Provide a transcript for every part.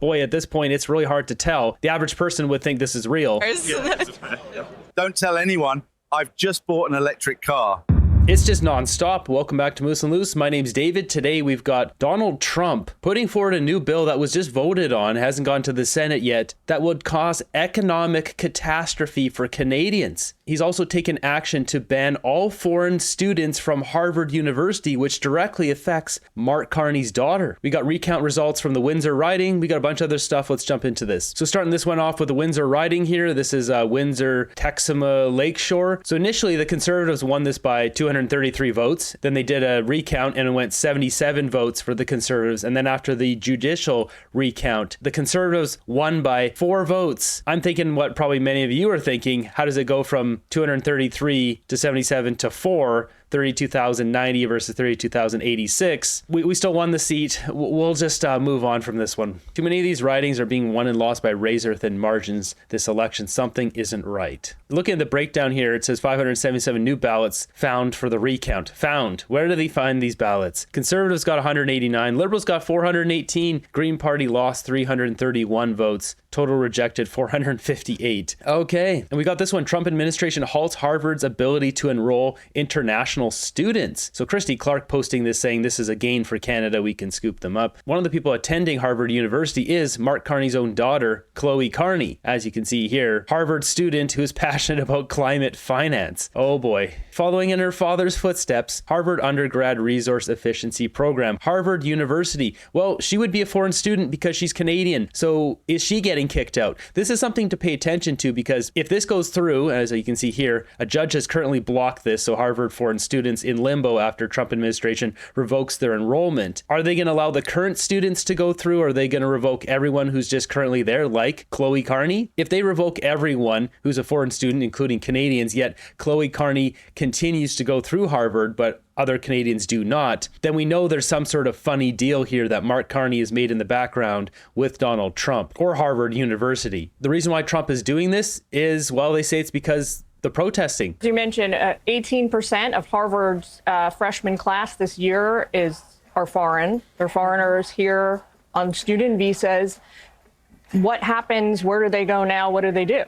boy, at this point, it's really hard to tell. The average person would think this is real. Don't tell anyone. I've just bought an electric car. It's just nonstop. Welcome back to Moose and Loose. My name's David. Today we've got Donald Trump putting forward a new bill that was just voted on, hasn't gone to the Senate yet, that would cause economic catastrophe for Canadians. He's also taken action to ban all foreign students from Harvard University, which directly affects Mark Carney's daughter. We got recount results from the Windsor riding. We got a bunch of other stuff. Let's jump into this. So starting this one off with the Windsor riding here. This is Windsor, Texima, Lakeshore. So initially the Conservatives won this by 233 votes. Then they did a recount and it went 77 votes for the Conservatives. And then after the judicial recount, the Conservatives won by 4 votes. I'm thinking what probably many of you are thinking, how does it go from 233 to 77 to 4? 32,090 versus 32,086. We still won the seat. We'll just move on from this one. Too many of these ridings are being won and lost by razor-thin margins this election. Something isn't right. Looking at the breakdown here, it says 577 new ballots found for the recount. Found. Where do they find these ballots? Conservatives got 189. Liberals got 418. Green Party lost 331 votes. Total rejected 458. Okay. And we got this one. Trump administration halts Harvard's ability to enroll international students. So Christy Clark posting this saying this is a gain for Canada. We can scoop them up. One of the people attending Harvard University is Mark Carney's own daughter, Chloe Carney. As you can see here, Harvard student who is passionate about climate finance. Oh boy. Following in her father's footsteps, Harvard Undergrad Resource Efficiency Program. Harvard University. Well, she would be a foreign student because she's Canadian. So is she getting kicked out? This is something to pay attention to because if this goes through, as you can see here, a judge has currently blocked this. So Harvard foreign students in limbo after Trump administration revokes their enrollment. Are they going to allow the current students to go through? Or are they going to revoke everyone who's just currently there, like Chloe Carney? If they revoke everyone who's a foreign student, including Canadians, yet Chloe Carney continues to go through Harvard, but other Canadians do not, then we know there's some sort of funny deal here that Mark Carney has made in the background with Donald Trump or Harvard University. The reason why Trump is doing this is, well, they say it's because the protesting. As you mentioned, 18% of Harvard's freshman class this year are foreign. They're foreigners here on student visas. What happens? Where do they go now? What do they do?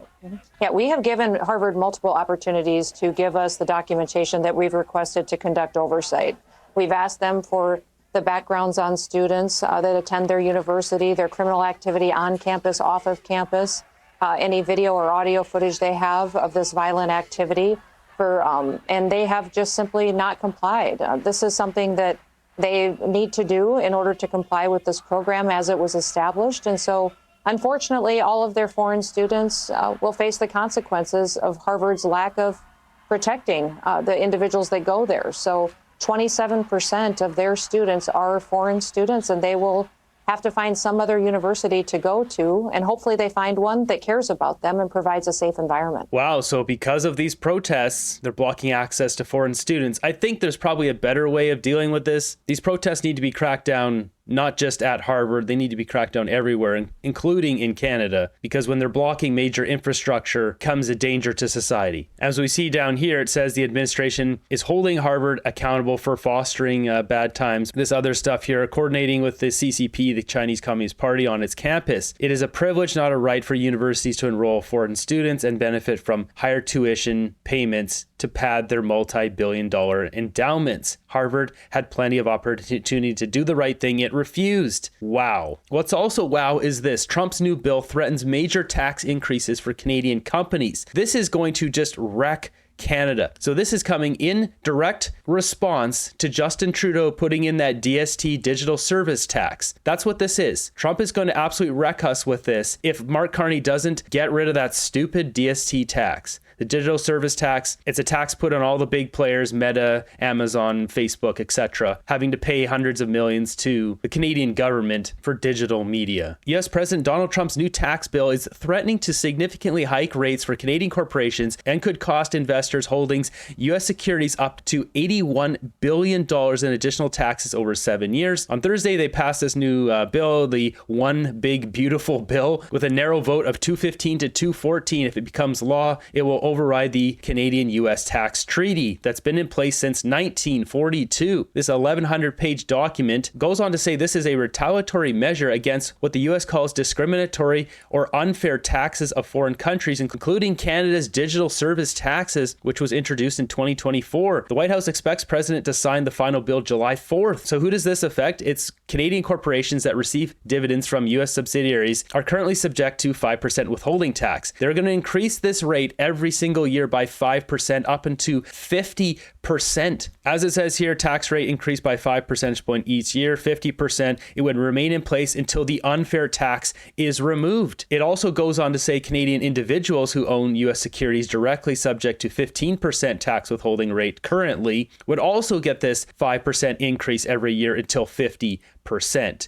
Yeah, we have given Harvard multiple opportunities to give us the documentation that we've requested to conduct oversight. We've asked them for the backgrounds on students that attend their university, their criminal activity on campus, off of campus, any video or audio footage they have of this violent activity, and they have just simply not complied. This is something that they need to do in order to comply with this program as it was established. And so, unfortunately, all of their foreign students will face the consequences of Harvard's lack of protecting the individuals that go there. So 27% of their students are foreign students, and they will have to find some other university to go to, and hopefully they find one that cares about them and provides a safe environment. Wow, so because of these protests, they're blocking access to foreign students. I think there's probably a better way of dealing with this. These protests need to be cracked down not just at Harvard, they need to be cracked down everywhere, including in Canada, because when they're blocking major infrastructure comes a danger to society. As we see down here, it says the administration is holding Harvard accountable for fostering bad times. This other stuff here, coordinating with the CCP, the Chinese Communist Party, on its campus. It is a privilege, not a right, for universities to enroll foreign students and benefit from higher tuition payments to pad their multi-billion-dollar endowments. Harvard had plenty of opportunity to do the right thing, yet refused. Wow. What's also wow is this. Trump's new bill threatens major tax increases for Canadian companies. This is going to just wreck Canada. So this is coming in direct response to Justin Trudeau putting in that DST, digital service tax. That's what this is. Trump is going to absolutely wreck us with this if Mark Carney doesn't get rid of that stupid DST tax. The digital service tax, it's a tax put on all the big players, Meta, Amazon, Facebook, etc., having to pay hundreds of millions to the Canadian government for digital media. US President Donald Trump's new tax bill is threatening to significantly hike rates for Canadian corporations and could cost investors holdings US securities up to $81 billion in additional taxes over 7 years. On Thursday, they passed this new bill, the One Big Beautiful Bill, with a narrow vote of 215 to 214. If it becomes law, it will override the Canadian-US tax treaty that's been in place since 1942. This 1,100-page document goes on to say this is a retaliatory measure against what the US calls discriminatory or unfair taxes of foreign countries, including Canada's digital service taxes, which was introduced in 2024. The White House expects President to sign the final bill July 4th. So who does this affect? It's Canadian corporations that receive dividends from US subsidiaries are currently subject to 5% withholding tax. They're going to increase this rate every single year by 5% up into 50%. As it says here, tax rate increased by 5 percentage point each year, 50%. It would remain in place until the unfair tax is removed. It also goes on to say Canadian individuals who own US securities directly subject to 15% tax withholding rate currently would also get this 5% increase every year until 50%.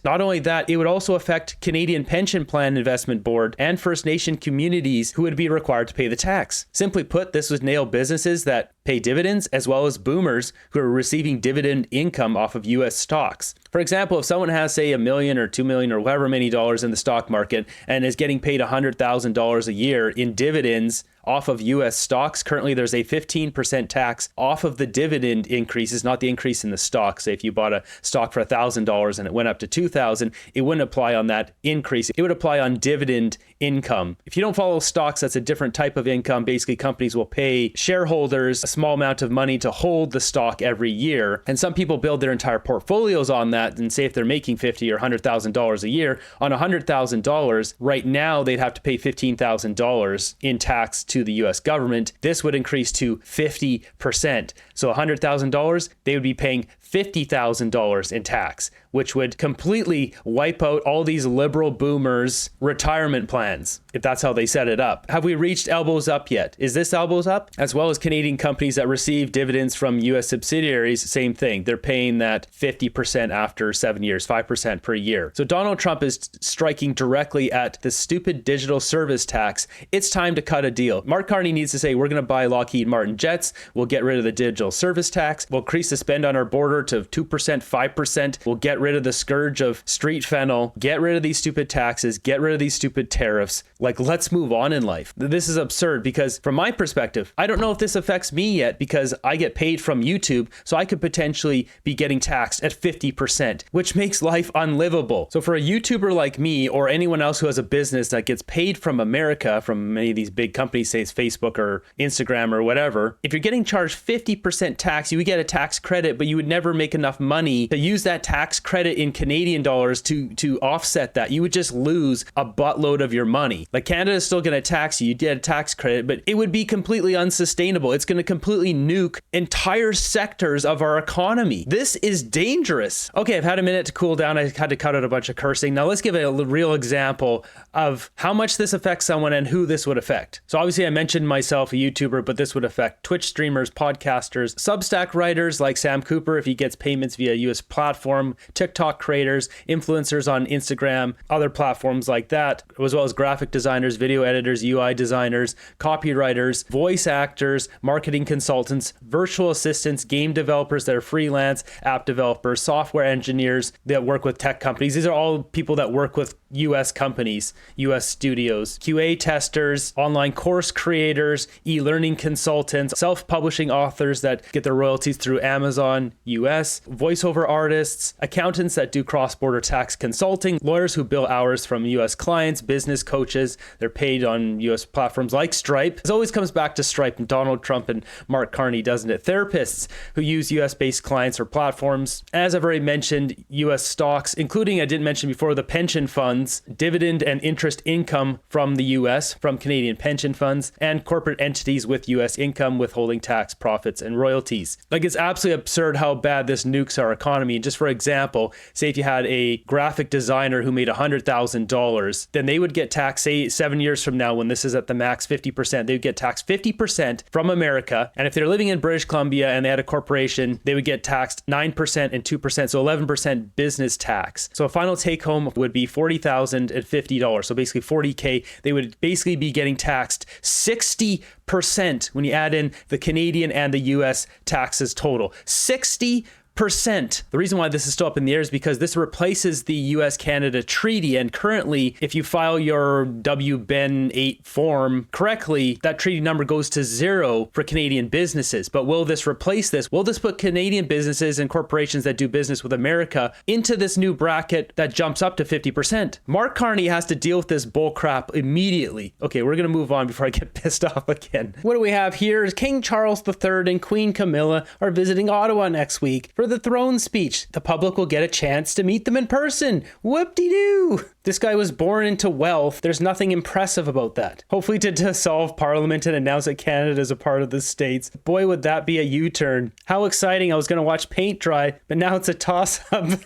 Not only that, it would also affect Canadian Pension Plan Investment Board and First Nation communities who would be required to pay the tax. Simply put, this would nail businesses that pay dividends as well as boomers who are receiving dividend income off of US stocks. For example, if someone has, say, $1 million or $2 million or however many dollars in the stock market and is getting paid $100,000 a year in dividends off of US stocks, currently there's a 15% tax off of the dividend increases, not the increase in the stock. Say if you bought a stock for $1,000 and it went up to $2,000, it wouldn't apply on that increase. It would apply on dividend income. If you don't follow stocks, that's a different type of income. Basically, companies will pay shareholders a small amount of money to hold the stock every year. And some people build their entire portfolios on that. And say if they're making $50,000 or $100,000 a year, on $100,000, right now they'd have to pay $15,000 in tax to the US government. This would increase to 50%. So $100,000, they would be paying $50,000 in tax, which would completely wipe out all these liberal boomers' retirement plans, if that's how they set it up. Have we reached elbows up yet? Is this elbows up? As well as Canadian companies that receive dividends from US subsidiaries, same thing. They're paying that 50% after 7 years, 5% per year. So Donald Trump is striking directly at the stupid digital service tax. It's time to cut a deal. Mark Carney needs to say, we're going to buy Lockheed Martin jets. We'll get rid of the digital service tax. We'll increase the spend on our border to 2%, 5%. We'll get rid of the scourge of street fennel, get rid of these stupid taxes, get rid of these stupid tariffs. Like, let's move on in life. This is absurd because from my perspective, I don't know if this affects me yet because I get paid from YouTube, so I could potentially be getting taxed at 50%, which makes life unlivable. So for a YouTuber like me or anyone else who has a business that gets paid from America, from many of these big companies, say it's Facebook or Instagram or whatever, if you're getting charged 50% tax, you would get a tax credit, but you would never make enough money to use that tax credit in Canadian dollars to offset that. You would just lose a buttload of your money. Like, Canada is still going to tax you. You get a tax credit, but it would be completely unsustainable. It's going to completely nuke entire sectors of our economy. This is dangerous. Okay, I've had a minute to cool down. I had to cut out a bunch of cursing. Now let's give a real example of how much this affects someone and who this would affect. So obviously I mentioned myself, a YouTuber, but this would affect Twitch streamers, podcasters, Substack writers like Sam Cooper if he gets payments via US platform, TikTok creators, influencers on Instagram, other platforms like that, as well as graphic designers, video editors, UI designers, copywriters, voice actors, marketing consultants, virtual assistants, game developers that are freelance, app developers, software engineers that work with tech companies. These are all people that work with US companies, US studios, QA testers, online course creators, e-learning consultants, self-publishing authors that get their royalties through Amazon US, voiceover artists, accountants that do cross-border tax consulting, lawyers who bill hours from US clients, business coaches. They're paid on US platforms like Stripe. It always comes back to Stripe and Donald Trump and Mark Carney, doesn't it? Therapists who use US-based clients or platforms. As I've already mentioned, US stocks, including, I didn't mention before, the pension funds, dividend and interest income from the US, from Canadian pension funds, and corporate entities with US income, withholding tax, profits, and royalties. Like, it's absolutely absurd how bad this nukes our economy. And just for example, say if you had a graphic designer who made $100,000, then they would get taxed, say 7 years from now when this is at the max 50%, they would get taxed 50% from America. And if they're living in British Columbia and they had a corporation, they would get taxed 9% and 2%, so 11% business tax. So a final take home would be $40,050. So basically $40K, they would basically be getting taxed 60% when you add in the Canadian and the US taxes total. 60%. 50%. The reason why this is still up in the air is because this replaces the US-Canada treaty, and currently, if you file your WBEN 8 form correctly, that treaty number goes to 0 for Canadian businesses. But will this replace this? Will this put Canadian businesses and corporations that do business with America into this new bracket that jumps up to 50%? Mark Carney has to deal with this bull crap immediately. Okay, we're going to move on before I get pissed off again. What do we have here is King Charles III and Queen Camilla are visiting Ottawa next week for the throne speech. The public will get a chance to meet them in person. Whoop-de-doo! This guy was born into wealth. There's nothing impressive about that. Hopefully to dissolve Parliament and announce that Canada is a part of the States. Boy, would that be a U-turn. How exciting. I was going to watch paint dry, but now it's a toss-up.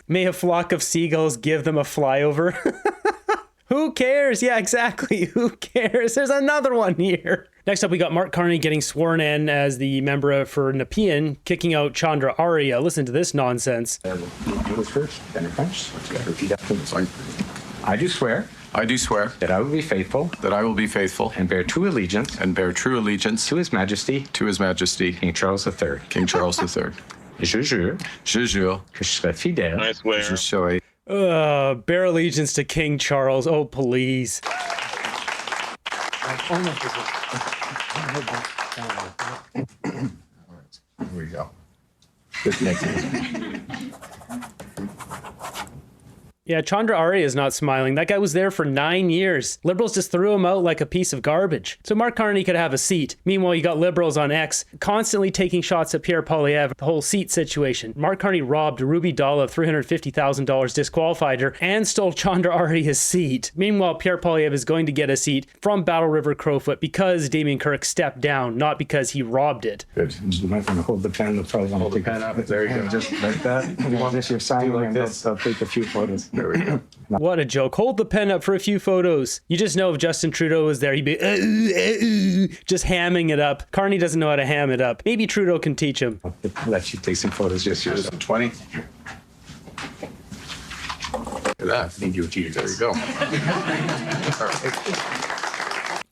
May a flock of seagulls give them a flyover. Who cares? Yeah, exactly. Who cares? There's another one here. Next up, we got Mark Carney getting sworn in as the member for Nepean, kicking out Chandra Arya. Listen to this nonsense. English first, then in French. Repeat after me. I do swear. I do swear that I will be faithful. that I will be faithful And bear true allegiance. to His Majesty. to His Majesty, King Charles III. King Charles III. Je jure. Je jure. Que je serai fidèle. I swear. Je serai. Bear allegiance to King Charles. Oh, please. Here we go. This next one. Yeah, Chandra Arya is not smiling. That guy was there for 9 years. Liberals just threw him out like a piece of garbage. So Mark Carney could have a seat. Meanwhile, you got Liberals on X constantly taking shots at Pierre Poilievre, the whole seat situation. Mark Carney robbed Ruby Dahl of $350,000, disqualified her, and stole Chandra Arya's seat. Meanwhile, Pierre Poilievre is going to get a seat from Battle River Crowfoot because Damien Kirk stepped down, not because he robbed it. Good. You might want to hold the pen. They'll probably want to take pen up. There you go. Just like that. You want this your sign like and this. they'll take a few photos. There we go. What a joke. Hold the pen up for a few photos. You just know if Justin Trudeau was there, he'd be just hamming it up. Carney doesn't know how to ham it up. Maybe Trudeau can teach him. I'll let you take some photos just yourself. 20. Look at that. Need you with you. There you go. Perfect.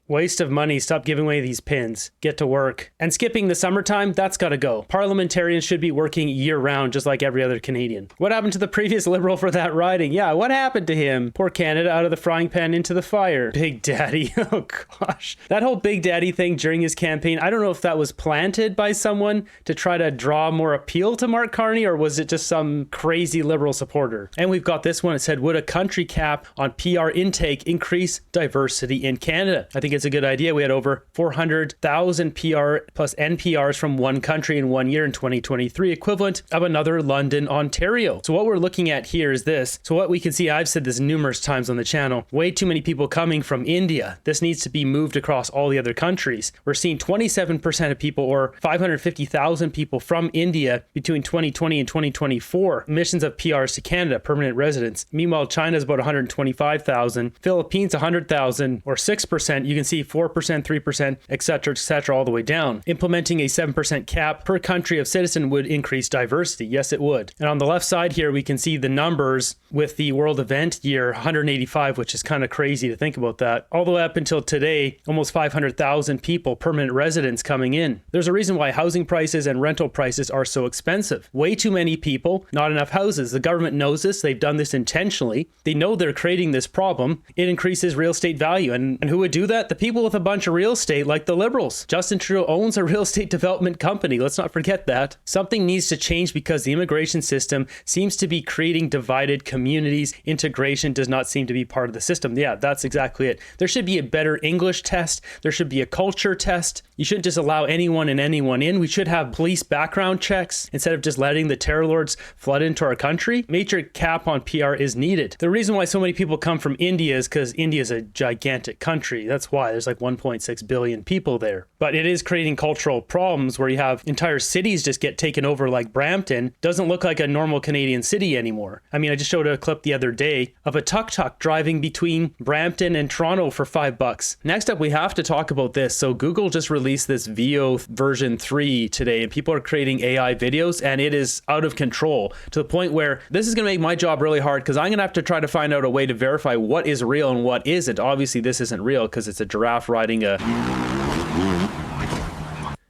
Waste of money. Stop giving away these pins. Get to work. And skipping the summertime, that's got to go. Parliamentarians should be working year-round, just like every other Canadian. What happened to the previous Liberal for that riding? Yeah, what happened to him? Poor Canada, out of the frying pan into the fire. Big Daddy. Oh, gosh. That whole Big Daddy thing during his campaign, I don't know if that was planted by someone to try to draw more appeal to Mark Carney, or was it just some crazy Liberal supporter? And we've got this one. It said, would a country cap on PR intake increase diversity in Canada? I think it's a good idea. We had over 400,000 PR plus NPRs from one country in 1 year in 2023, equivalent of another London, Ontario. So what we're looking at here is this. So what we can see, I've said this numerous times on the channel, way too many people coming from India. This needs to be moved across all the other countries. We're seeing 27% of people, or 550,000 people from India between 2020 and 2024, emissions of PRs to Canada, permanent residents. Meanwhile, China's about 125,000, Philippines 100,000, or 6%. You can see 4%, 3%, etc., all the way down. Implementing a 7% cap per country of citizen would increase diversity. Yes, it would. And on the left side here, we can see the numbers with the world event year, 185, which is kind of crazy to think about that. All the way up until today, almost 500,000 people, permanent residents coming in. There's a reason why housing prices and rental prices are so expensive. Way too many people, not enough houses. The government knows this. They've done this intentionally. They know they're creating this problem. It increases real estate value. And who would do that? The people with a bunch of real estate, like the Liberals. Justin Trudeau owns a real estate development company. Let's not forget that. Something needs to change because the immigration system seems to be creating divided communities. Integration does not seem to be part of the system. Yeah, that's exactly it. There should be a better English test. There should be a culture test. You shouldn't just allow anyone and anyone in. We should have police background checks instead of just letting the terror lords flood into our country. Major cap on PR is needed. The reason why so many people come from India is because India is a gigantic country. That's why there's like 1.6 billion people there. But it is creating cultural problems where you have entire cities just get taken over, like Brampton. Doesn't look like a normal Canadian city anymore. I mean, I just showed a clip the other day of a tuk-tuk driving between Brampton and Toronto for $5. Next up, we have to talk about this. So Google just released this VO version 3 today, and people are creating AI videos, and it is out of control to the point where this is going to make my job really hard because I'm going to have to try to find out a way to verify what is real and what isn't. Obviously, this isn't real because it's a giraffe riding a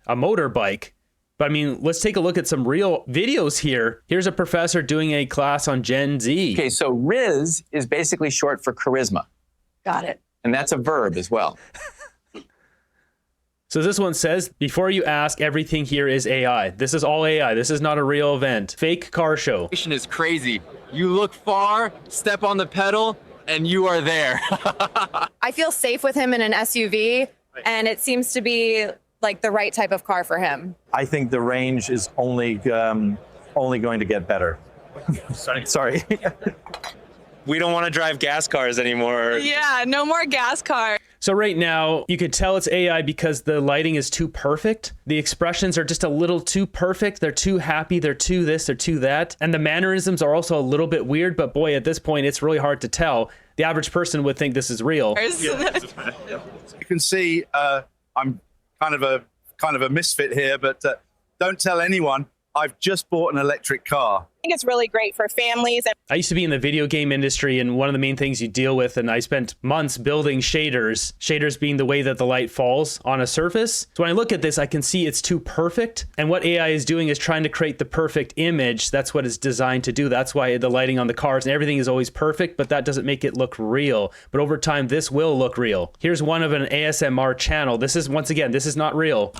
motorbike. But I mean, let's take a look at some real videos here. Here's a professor doing a class on Gen Z. Okay, so Riz is basically short for charisma. Got it. And that's a verb as well. So this one says, before you ask, everything here is AI. This is all AI. This is not a real event. Fake car show. Is crazy. You look far, step on the pedal, and you are there. I feel safe with him in an SUV, and it seems to be like the right type of car for him. I think the range is only going to get better. Sorry. We don't want to drive gas cars anymore. Yeah, no more gas cars. So right now, you could tell it's AI because the lighting is too perfect. The expressions are just a little too perfect. They're too happy. They're too this, they're too that. And the mannerisms are also a little bit weird, but boy, at this point, it's really hard to tell. The average person would think this is real. You can see I'm kind of a misfit here, but don't tell anyone. I've just bought an electric car. I think it's really great for families. I used to be in the video game industry, and one of the main things you deal with, and I spent months building shaders being the way that the light falls on a surface. So when I look at this, I can see it's too perfect. And what AI is doing is trying to create the perfect image. That's what it's designed to do. That's why the lighting on the cars and everything is always perfect, but that doesn't make it look real. But over time, this will look real. Here's one of an ASMR channel. This is, once again, this is not real.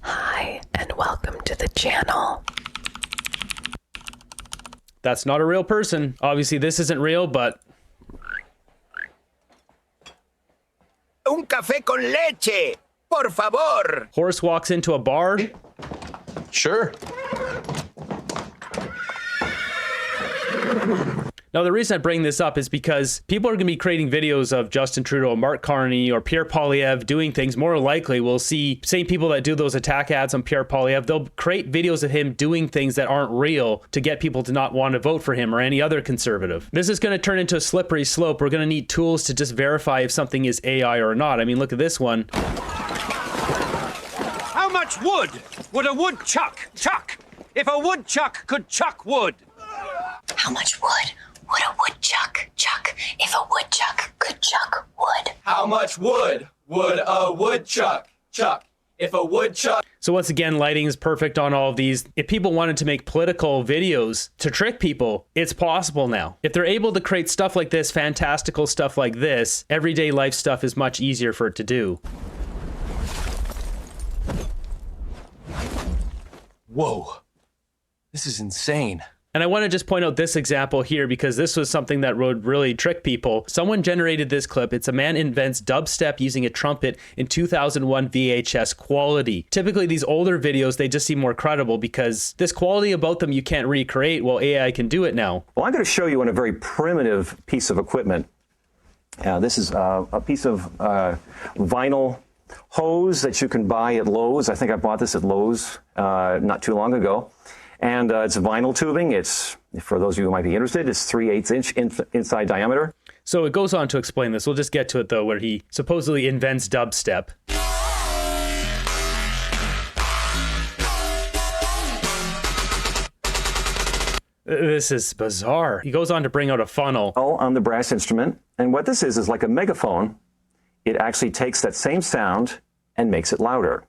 Hi, and welcome to the channel. That's not a real person. Obviously, this isn't real, but... Un café con leche, por favor. Horse walks into a bar. Sure. Now, the reason I bring this up is because people are going to be creating videos of Justin Trudeau, Mark Carney, or Pierre Poilievre doing things. More likely, we'll see same people that do those attack ads on Pierre Poilievre. They'll create videos of him doing things that aren't real to get people to not want to vote for him or any other conservative. This is going to turn into a slippery slope. We're going to need tools to just verify if something is AI or not. I mean, look at this one. How much wood would a woodchuck chuck if a woodchuck could chuck wood? How much wood would a woodchuck chuck if a woodchuck could chuck wood? How much wood would a woodchuck chuck if a woodchuck... So once again, lighting is perfect on all of these. If people wanted to make political videos to trick people, it's possible now. If they're able to create stuff like this, fantastical stuff like this, everyday life stuff is much easier for it to do. Whoa. This is insane. And I want to just point out this example here because this was something that would really trick people. Someone generated this clip. It's a man invents dubstep using a trumpet in 2001 VHS quality. Typically, these older videos, they just seem more credible because this quality about them you can't recreate. Well, AI can do it now. Well, I'm going to show you on a very primitive piece of equipment. This is a piece of vinyl hose that you can buy at Lowe's. I think I bought this at Lowe's not too long ago. And it's vinyl tubing. It's, for those of you who might be interested, it's 3/8 inch inside diameter. So it goes on to explain this. We'll just get to it, though, where he supposedly invents dubstep. This is bizarre. He goes on to bring out a funnel. On the brass instrument. And what this is like a megaphone. It actually takes that same sound and makes it louder.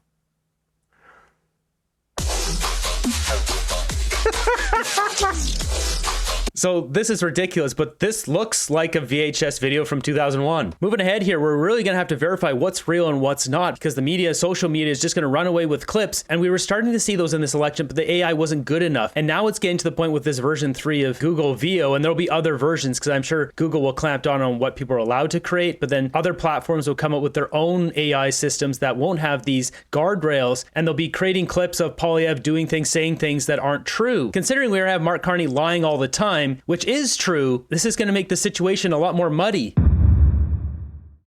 So this is ridiculous, but this looks like a VHS video from 2001. Moving ahead here, we're really going to have to verify what's real and what's not because the media, social media is just going to run away with clips. And we were starting to see those in this election, but the AI wasn't good enough. And now it's getting to the point with this version 3 of Google Veo, and there'll be other versions because I'm sure Google will clamp down on what people are allowed to create, but then other platforms will come up with their own AI systems that won't have these guardrails, and they'll be creating clips of Poilievre doing things, saying things that aren't true. Considering we have Mark Carney lying all the time, which is true, this is going to make the situation a lot more muddy.